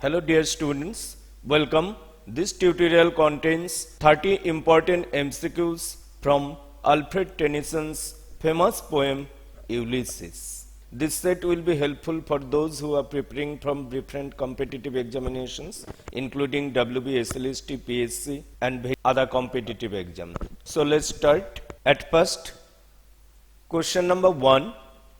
Hello dear students, welcome. This tutorial contains 30 important MCQs from Alfred Tennyson's famous poem Ulysses. This set will be helpful for those who are preparing from different competitive examinations including WB, SLST, PSC and other competitive exams. So let's start. At first, question number 1.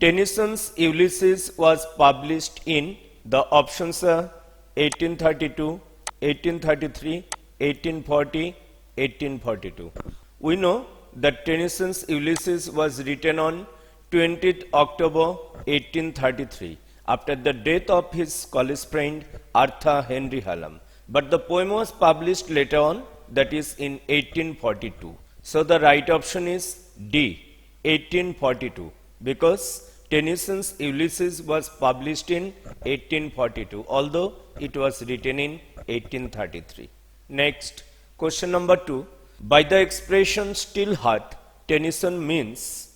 Tennyson's Ulysses was published in the options are 1832, 1833, 1840, 1842. We know that Tennyson's Ulysses was written on 20th October 1833 after the death of his college friend Arthur Henry Hallam. But the poem was published later on, that is in 1842. So the right option is D, 1842, because Tennyson's Ulysses was published in 1842, although it was written in 1833. Next, question number 2. By the expression still heart, Tennyson means,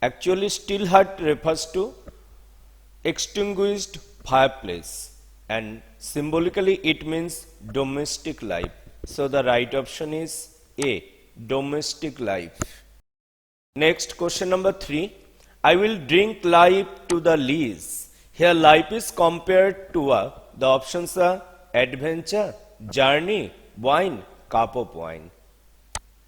actually still heart refers to extinguished fireplace and symbolically it means domestic life. So the right option is A, domestic life. Next, question number 3. I will drink life to the lees. Here life is compared to the options are adventure, journey, wine, cup of wine.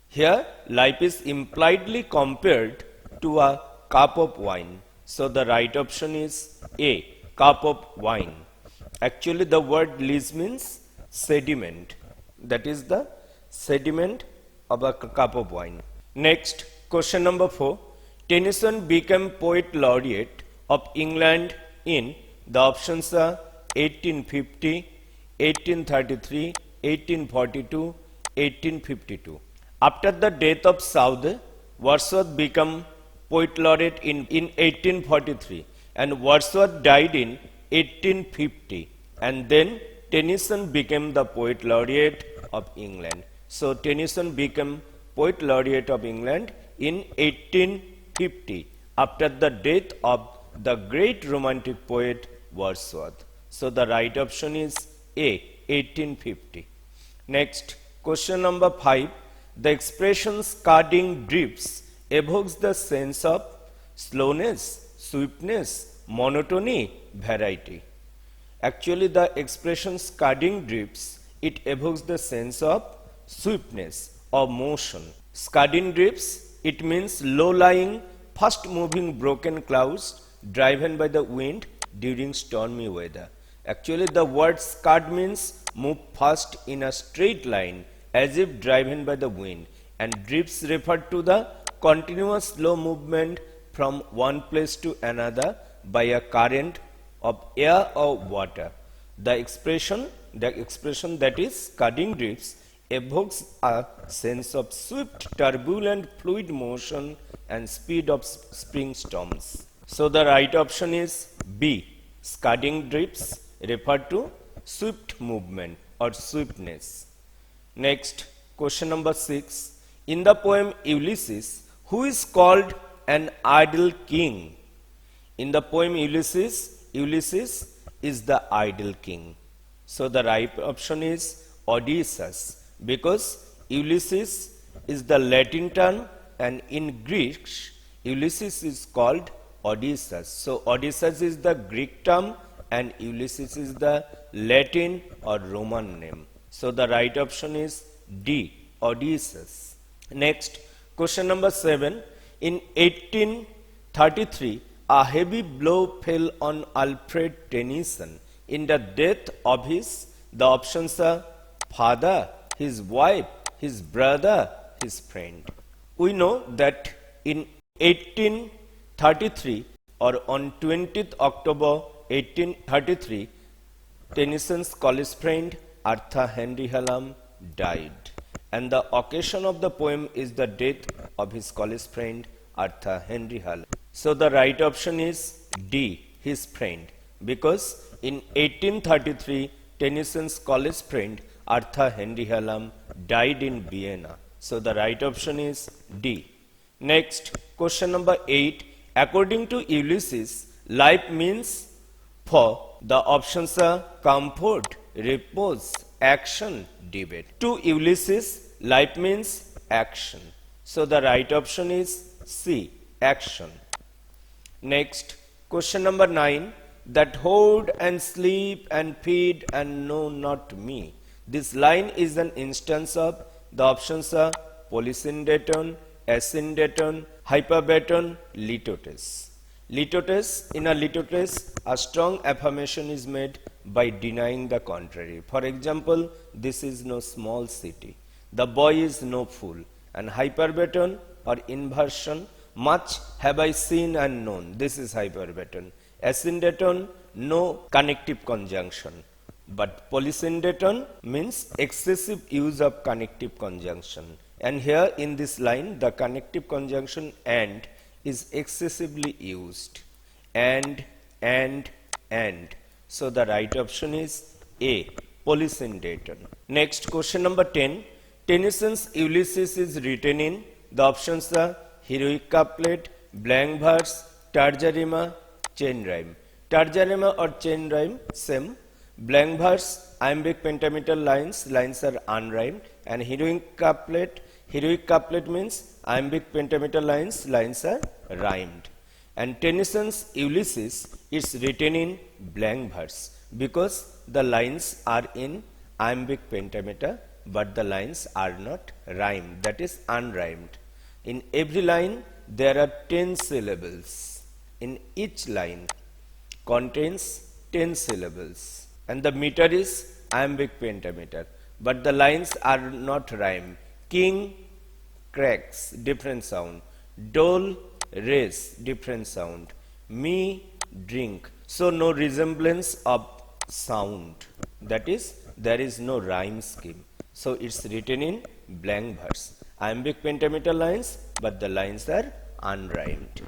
Here life is impliedly compared to a cup of wine. So the right option is A, cup of wine. Actually the word lees means sediment. That is the sediment of a cup of wine. Next, question number 4. Tennyson became poet laureate of England in the options are 1850, 1833, 1842, 1852. After the death of Southey, Wordsworth became poet laureate in 1843 and Wordsworth died in 1850 and then Tennyson became the poet laureate of England. So Tennyson became poet laureate of England in 1850 after the death of the great romantic poet Wordsworth. So the right option is A, 1850. Next, question number 5. The expression scudding drifts evokes the sense of slowness, swiftness, monotony, variety. Actually the expression scudding drifts, it evokes the sense of swiftness or motion. Scudding drifts, it means low-lying, fast-moving broken clouds driven by the wind during stormy weather. Actually, the word scud means move fast in a straight line as if driven by the wind, and drifts refer to the continuous slow movement from one place to another by a current of air or water. The expression that is scudding drifts evokes a sense of swift, turbulent, fluid motion and speed of spring storms. So the right option is B. Scudding drifts refer to swift movement or swiftness. Next, question number 6. In the poem Ulysses, who is called an idle king? In the poem Ulysses, Ulysses is the idle king. So the right option is Odysseus, because Ulysses is the Latin term and in Greek Ulysses is called Odysseus. So Odysseus is the Greek term and Ulysses is the Latin or Roman name. So the right option is D, Odysseus. Next, question number 7. In 1833, a heavy blow fell on Alfred Tennyson in the death of the options are father, his wife, his brother, his friend. We know that in 1833 or on 20th October 1833, Tennyson's college friend Arthur Henry Hallam died. And the occasion of the poem is the death of his college friend Arthur Henry Hallam. So the right option is D, his friend, because in 1833, Tennyson's college friend Arthur Henry Hallam died in Vienna. So the right option is D. Next, question number 8. According to Ulysses, life means For the options are comfort, repose, action, debate. To Ulysses, life means action. So the right option is C, action. Next, question number 9. That hoard and sleep and feed and know not me. This line is an instance of, the options are polysyndeton, asyndeton, hyperbaton, litotes. Litotes, in a litotes, a strong affirmation is made by denying the contrary. For example, this is no small city. The boy is no fool. And hyperbaton or inversion, much have I seen and known. This is hyperbaton. Asyndeton, no connective conjunction. But polysyndeton means excessive use of connective conjunction. And here in this line, the connective conjunction and is excessively used. And. So the right option is A, polysyndeton. Next, question number 10. Tennyson's Ulysses is written in, the options are heroic couplet, blank verse, tarjarima, chain rhyme. Tarjarima or chain rhyme, same. Blank verse, iambic pentameter lines, lines are unrhymed. And heroic couplet means iambic pentameter lines, lines are rhymed. And Tennyson's Ulysses is written in blank verse because the lines are in iambic pentameter but the lines are not rhymed, that is unrhymed. In every line there are 10 syllables. In each line contains 10 syllables and the meter is iambic pentameter but the lines are not rhymed. King, cracks, different sound. Dole, race, different sound. Me, drink. So no resemblance of sound, that is there is no rhyme scheme. So it's written in blank verse. Iambic pentameter lines, but the lines are unrhymed.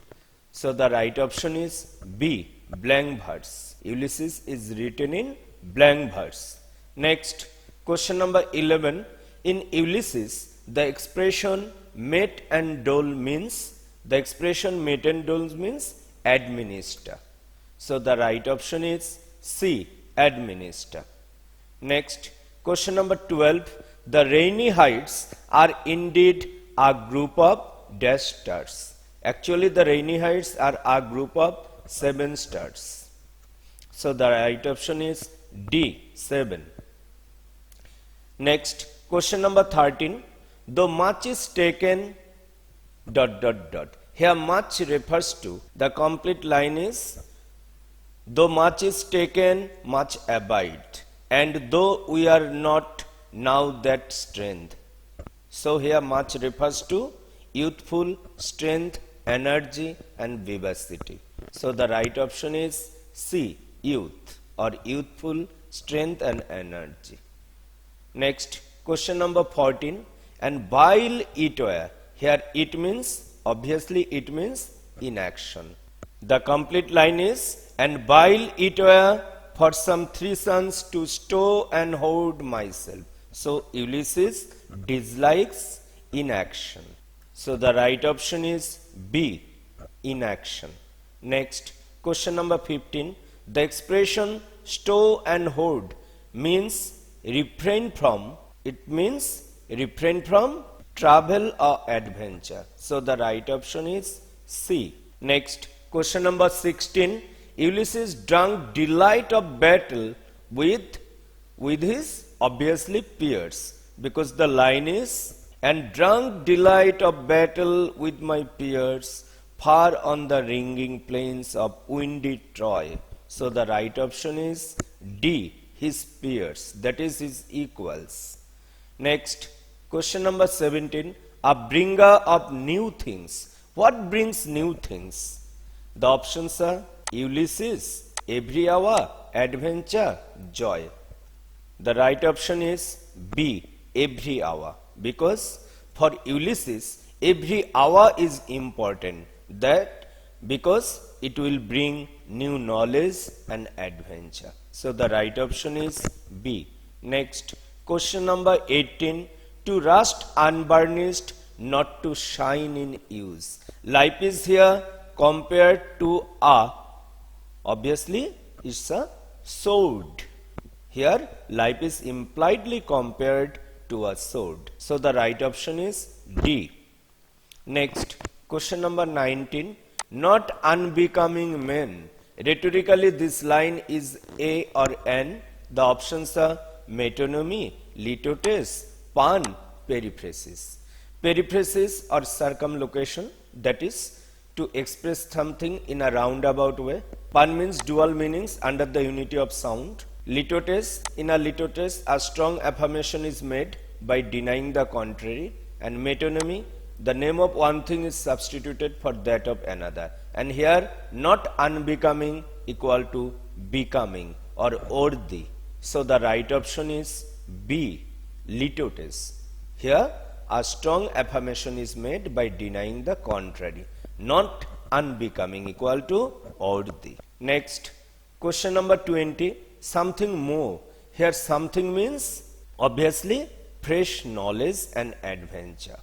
So the right option is B, blank verse. Ulysses is written in blank verse. Next, question number 11. In Ulysses, the expression met and dole means, administer. So the right option is C, administer. Next, question number 12. The rainy heights are indeed a group of dash stars. Actually, the rainy heights are a group of 7 stars. So the right option is D, 7. Next, question number 13. Though much is taken, ... Here much refers to, the complete line is, though much is taken, much abide. And though we are not now that strength. So here much refers to youthful strength, energy and vivacity. So the right option is C, youth or youthful strength and energy. Next, question number 14. And while it were, here it means, obviously it means inaction. The complete line is, and while it were for some 3 sons to stow and hoard myself. So Ulysses dislikes inaction. So the right option is B, inaction. Next, question number 15. The expression stow and hoard means refrain from, travel or adventure. So the right option is C. Next, question number 16. Ulysses drank delight of battle with his obviously peers, because the line is, and drunk delight of battle with my peers far on the ringing plains of windy Troy. So the right option is D, his peers, that is his equals. Next, question number 17. A bringer of new things. What brings new things? The options are Ulysses, every hour, adventure, joy. The right option is B, every hour, because for Ulysses every hour is important, that because it will bring new knowledge and adventure. So the right option is B. Next, question number 18. To rust unvarnished, not to shine in use. Life is here compared to a, obviously is a sword. Here, life is impliedly compared to a sword. So, the right option is D. Next, question number 19. Not unbecoming men. Rhetorically, this line is A or N. The options are metonymy, litotes, pun, periphrasis. Periphrasis or circumlocution, that is to express something in a roundabout way. Pun means dual meanings under the unity of sound. Litotes, in a litotes, a strong affirmation is made by denying the contrary. And metonymy, the name of one thing is substituted for that of another. And here, not unbecoming equal to becoming or worthy. So the right option is B, litotes. Here, a strong affirmation is made by denying the contrary. Not unbecoming equal to worthy. Next, question number 20. Something more. Here, something means obviously fresh knowledge and adventure.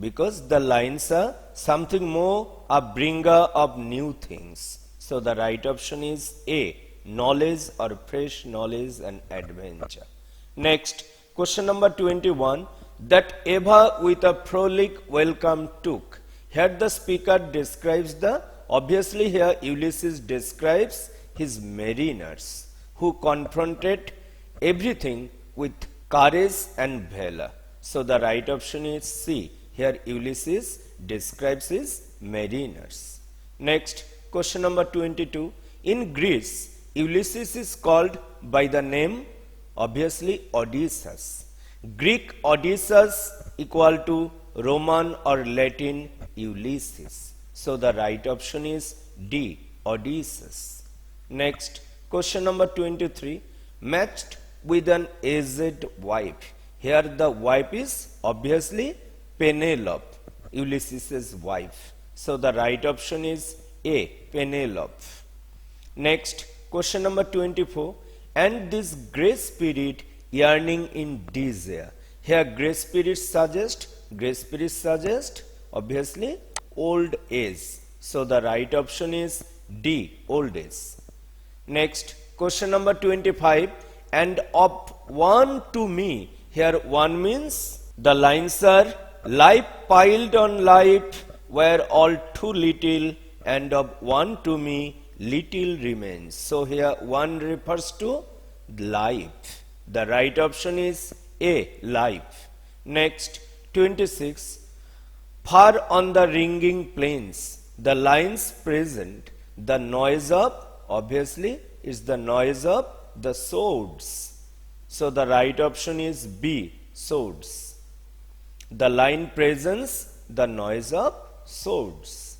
Because the lines are something more, a bringer of new things. So the right option is A, knowledge or fresh knowledge and adventure. Next, question number 21. That Eva with a frolic welcome took. Here the speaker describes the, obviously here Ulysses describes his mariners who confronted everything with courage and valor. So the right option is C. Here Ulysses describes his mariners. Next, question number 22. In Greece, Ulysses is called by the name, obviously, Odysseus. Greek Odysseus equal to Roman or Latin Ulysses. So the right option is D, Odysseus. Next, question number 23. Matched with an aged wife. Here the wife is obviously Penelope, Ulysses' wife. So the right option is A, Penelope. Next, question number 24. And this grey spirit yearning in desire. Here grey spirit suggest obviously old age. So the right option is D, old age. Next, question number 25. And of one to me. Here one means the lines are life piled on life were all too little, and of one to me little remains. So here one refers to life. The right option is A, life. Next, 26. Far on the ringing plains, the lines present the noise of, obviously is the noise of the swords. So the right option is B, swords. The line presents the noise of swords.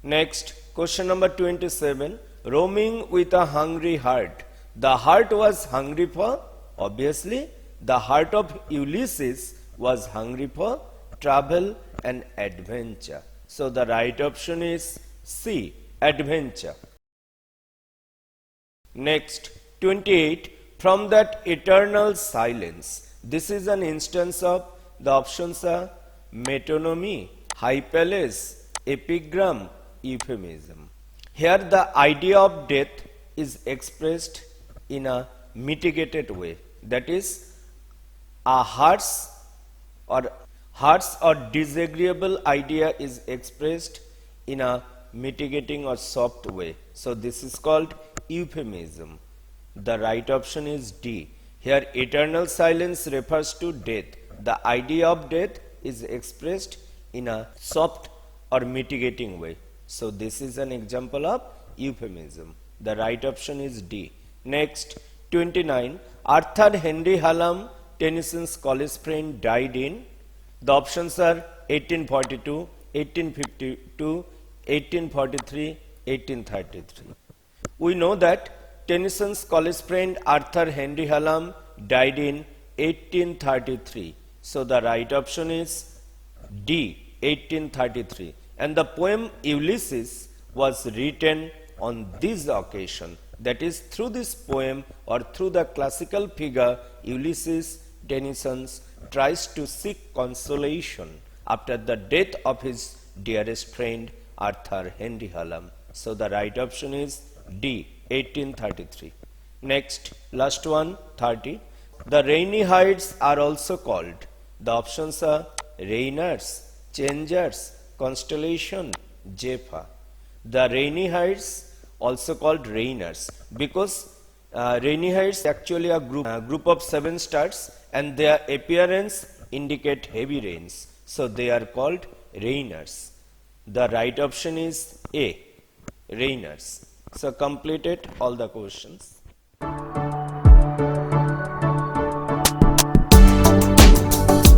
Next, question number 27. Roaming with a hungry heart. The heart was hungry for, obviously, the heart of Ulysses was hungry for travel and adventure. So the right option is C, adventure. Next, 28. From that eternal silence. This is an instance of, the options are metonymy, hypales, epigram, euphemism. Here the idea of death is expressed in a mitigated way. That is, a harsh or disagreeable idea is expressed in a mitigating or soft way. So this is called euphemism. The right option is D. Here eternal silence refers to death. The idea of death is expressed in a soft or mitigating way. So this is an example of euphemism. The right option is D. Next, 29. Arthur Henry Hallam, Tennyson's college friend, died in. The options are 1842, 1852, 1843, 1833. We know that Tennyson's college friend Arthur Henry Hallam died in 1833. So the right option is D, 1833. And the poem Ulysses was written on this occasion. That is, through this poem or through the classical figure, Ulysses, Tennyson tries to seek consolation after the death of his dearest friend Arthur Henry Hallam. So the right option is D. 1833. Next, last one, 30. The rainy heights are also called. The options are rainers, changers, constellation, Jepha. The rainy heights also called rainers because rainy heights actually a group of 7 stars and their appearance indicate heavy rains. So they are called rainers. The right option is A, rainers. So completed all the questions.